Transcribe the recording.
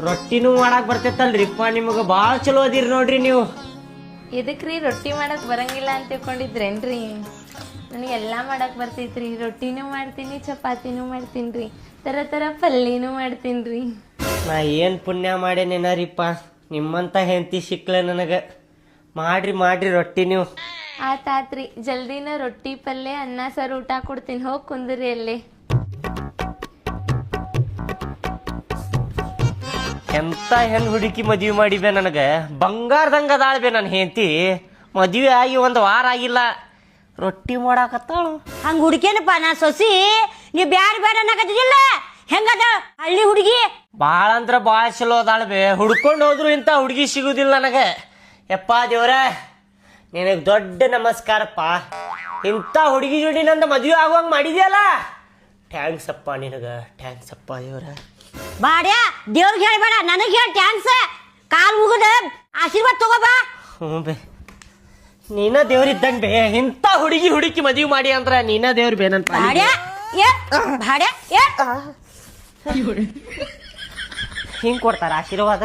ರೊಟ್ಟಿನೂ ಮಾಡಕ್ ಬರ್ತೈತಲ್ರಿಪ್ಪ ನಿಮಗ ಬಾಳ ಚಲೋ ಅದಿರಿ ನೋಡ್ರಿ ನೀವು. ಎದಕ್ರಿ ರೊಟ್ಟಿ ಮಾಡಕ್ ಬರಂಗಿಲ್ಲ ಅಂತ ತಿಳ್ಕೊಂಡಿದ್ರೇನ್ರಿ? ನನಗೆ ಎಲ್ಲಾ ಮಾಡಕ್ ಬರ್ತೈತ್ರಿ. ರೊಟ್ಟಿನೂ ಮಾಡ್ತೀನಿ, ಚಪಾತಿನೂ ಮಾಡ್ತೀನ್ರಿ, ತರ ತರ ಪಲ್ಯನೂ ಮಾಡ್ತೀನ್ರಿ. ನಾ ಏನ್ ಪುಣ್ಯ ಮಾಡೇನೇನರಿಪ್ಪ, ನಿಮ್ಮಂತ ಹೆಂಡತಿ ಸಿಕ್ಲ ನನಗ. ಮಾಡ್ರಿ ರೊಟ್ಟಿ ನೀವು. ಆತಾತ್ರಿ, ಜಲ್ದಿನ ರೊಟ್ಟಿ ಪಲ್ಯ ಅನ್ನ ಸಾರು ಊಟ ಕೊಡ್ತೀನಿ. ಹೋಗಿ ಕುಂದ್ರಿ ಅಲ್ಲೇ. ಎಂತ ಹೆಣ್ ಹುಡುಕಿ ಮದ್ವಿ ಮಾಡಿಬೆ ನನಗ. ಬಂಗಾರದಂಗ ಅದಾಳ್ಬೆ ನನ್ನ ಹೆಂಡತಿ. ಮದ್ವೆ ಆಗಿ 1 ವಾರ ಆಗಿಲ್ಲ, ರೊಟ್ಟಿ ಮಾಡಾಕತ್ತಾಳು. ಹಂಗ ಹುಡುಕೇನಪ್ಪ ನಾ ಸೊಸಿ. ನೀ ಬ್ಯಾಡ ಅನ್ನಕತ್ತಿದಿಲ್ಲ. ಹೆಂಗದ ಹಳ್ಳಿ ಹುಡುಗಿ? ಭಾಳ ಅಂದ್ರ ಭಾಳ ಚಲೋ ಅದಾಳ್ಬೆ. ಹುಡ್ಕೊಂಡು ಹೋದ್ರು ಇಂಥ ಹುಡುಗಿ ಸಿಗುದಿಲ್ಲ ನನಗ. ಯಪ್ಪ ದೇವ್ರ, ನಿನಗೆ ದೊಡ್ಡ ನಮಸ್ಕಾರಪ್ಪ. ಇಂಥ ಹುಡುಗಿ ಜೋಡಿ ನಂದು ಮದುವೆ ಆಗುವಂಗ ಮಾಡಿದ್ಯಲ್ಲ, ಥ್ಯಾಂಕ್ಸ್ ಅಪ್ಪ ನಿನಗ. ಥ್ಯಾಂಕ್ಸ್ ಅಪ್ಪ ದೇವ್ರ. ಬಾಡ್ಯಾ, ದೇವ್ರಿಗೆ ಹೇಳ್ಬೇಡ, ನನಗೆ ಹೇಳಿ ಥ್ಯಾಂಕ್ಸ್. ಕಾಲ್ ಮುಗಿದ ಆಶೀರ್ವಾದ ತಗೋಬಾ. ಹ್ಞೂ ಬೇ, ನೀನ ದೇವ್ರಿದ್ದಂಗ ಬೇ. ಇಂಥ ಹುಡುಕಿ ಮದುವೆ ಮಾಡಿ ಅಂದ್ರ ನೀನ ದೇವ್ರ ಬೇ. ನನ್ನ ಬಾಡ್ಯಾ ಏ ಬಾಡ್ಯಾ ಏ ಹಿಂಗ್ ಕೊಡ್ತಾರ ಆಶೀರ್ವಾದ?